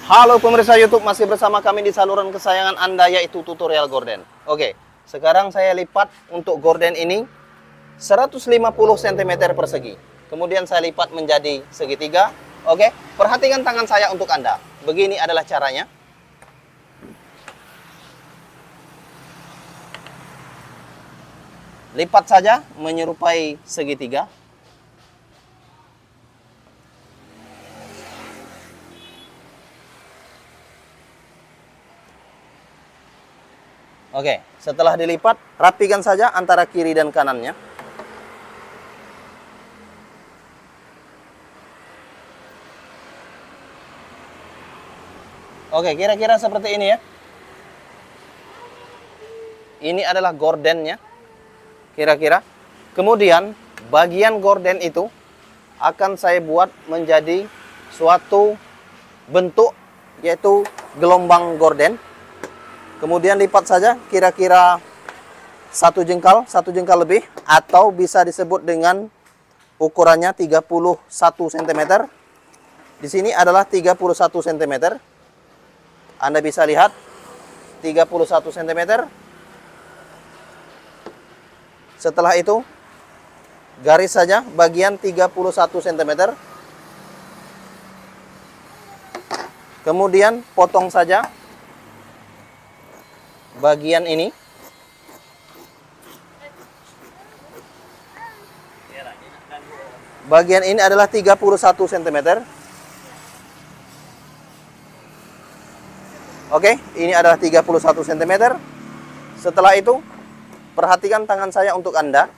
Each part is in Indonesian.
Halo pemirsa YouTube, masih bersama kami di saluran kesayangan Anda, yaitu tutorial gorden. Oke, sekarang saya lipat untuk gorden ini 150 cm persegi. Kemudian saya lipat menjadi segitiga. Oke, perhatikan tangan saya untuk Anda. Begini adalah caranya. Lipat saja menyerupai segitiga. Oke, setelah dilipat, rapikan saja antara kiri dan kanannya. Oke, kira-kira seperti ini ya. Ini adalah gordennya, kira-kira. Kemudian, bagian gorden itu akan saya buat menjadi suatu bentuk, yaitu gelombang gorden. Kemudian lipat saja kira-kira satu jengkal lebih, atau bisa disebut dengan ukurannya 31 cm. Di sini adalah 31 cm. Anda bisa lihat 31 cm. Setelah itu garis saja bagian 31 cm. Kemudian potong saja bagian ini. Bagian ini adalah 31 cm. Oke, ini adalah 31 cm. Setelah itu, perhatikan tangan saya untuk Anda.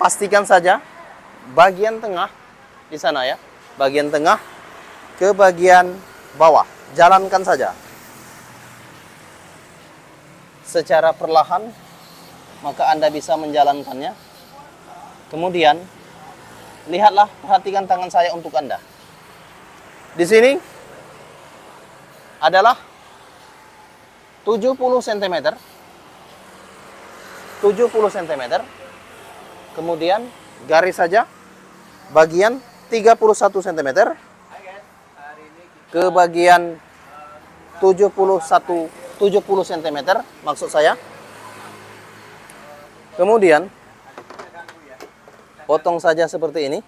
Pastikan saja bagian tengah di sana ya. Bagian tengah ke bagian bawah. Jalankan saja secara perlahan, maka Anda bisa menjalankannya. Kemudian, lihatlah, perhatikan tangan saya untuk Anda. Di sini adalah 70 cm. 70 cm. Kemudian, garis saja bagian 31 cm ke bagian 70 cm maksud saya. Kemudian potong saja seperti ini.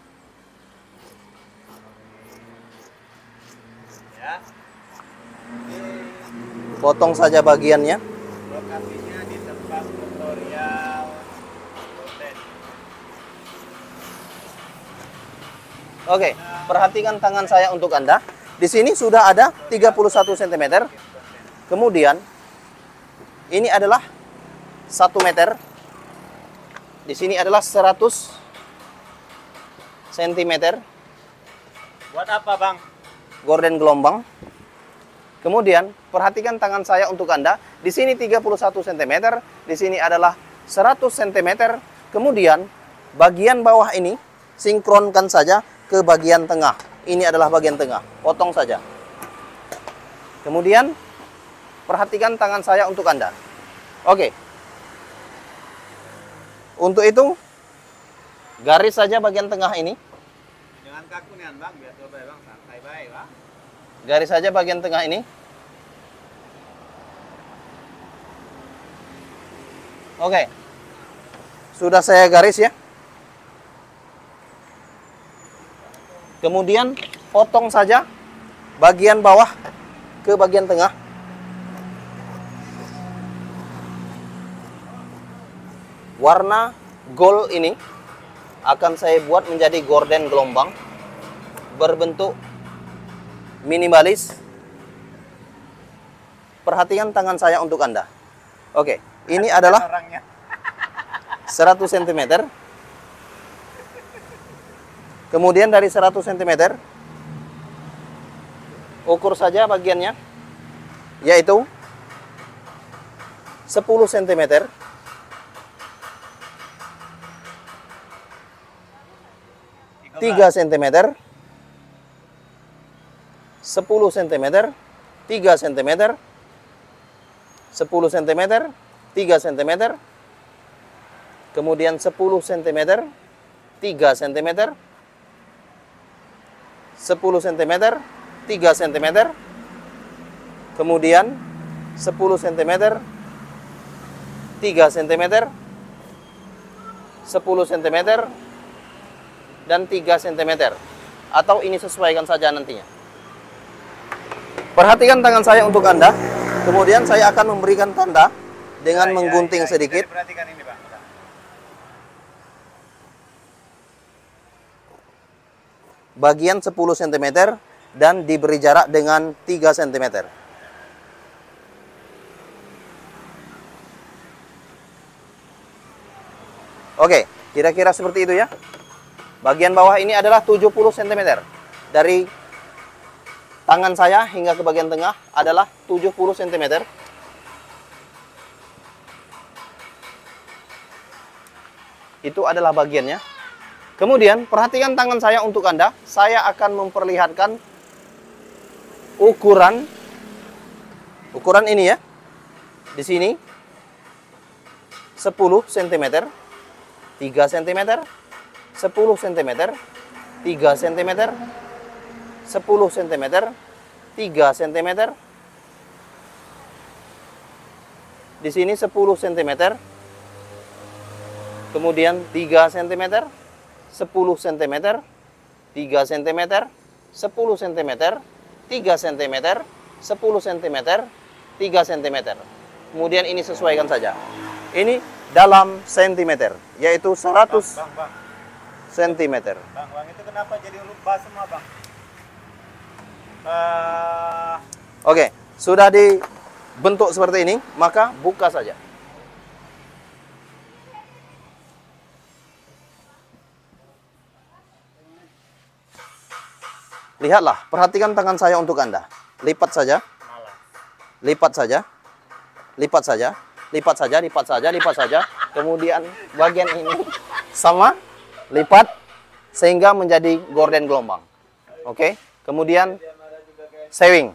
Potong saja bagiannya. Lokasinya di tempat tutorial. Oke, perhatikan tangan saya untuk Anda. Di sini sudah ada 31 cm. Kemudian, ini adalah 1 meter. Di sini adalah 100 cm. Buat apa, Bang? Gorden gelombang. Kemudian, perhatikan tangan saya untuk Anda. Di sini 31 cm. Di sini adalah 100 cm. Kemudian, bagian bawah ini sinkronkan saja ke bagian tengah. Ini adalah bagian tengah. Potong saja. Kemudian, perhatikan tangan saya untuk Anda. Oke. Untuk itu, garis saja bagian tengah ini. Jangan kaku nih, Bang. Biar coba, Bang. Santai baik, Bang. Garis saja bagian tengah ini. Oke. Sudah saya garis ya. Kemudian, potong saja bagian bawah ke bagian tengah. Warna gold ini akan saya buat menjadi gorden gelombang berbentuk minimalis. Perhatikan tangan saya untuk Anda. Oke, ini adalah 100 cm. Kemudian dari 100 cm, ukur saja bagiannya, yaitu 10 cm. 3 cm, 10 cm, 3 cm, 10 cm, 3 cm, kemudian 10 cm, 3 cm, 10 cm, 3 cm, kemudian 10 cm, 3 cm, 10 cm, dan 3 cm. Atau ini sesuaikan saja nantinya. Perhatikan tangan saya untuk Anda. Kemudian saya akan memberikan tanda dengan menggunting sedikit. Perhatikan ini, Bang. Bagian 10 cm dan diberi jarak dengan 3 cm. Oke, kira-kira seperti itu ya. Bagian bawah ini adalah 70 cm. Dari tangan saya hingga ke bagian tengah adalah 70 cm. Itu adalah bagiannya. Kemudian perhatikan tangan saya untuk Anda. Saya akan memperlihatkan ukuran ini ya. Di sini 10 cm, 3 cm, 10 cm, 3 cm, 10 cm, 3 cm. Di sini 10 cm. Kemudian 3 cm, 10 cm, 3 cm, 10 cm, 3 cm, 10 cm, 3 cm. Kemudian ini sesuaikan saja. Ini dalam sentimeter, yaitu 100 Bang. sentimeter. Bang, itu kenapa jadi lupa semua, Bang? Oke, sudah dibentuk seperti ini, maka buka saja. Lihatlah, perhatikan tangan saya untuk Anda. Lipat saja. Lipat saja. Lipat saja. Lipat saja, lipat saja, lipat saja. Kemudian bagian ini sama, lipat sehingga menjadi gorden gelombang. Oke. Kemudian sewing.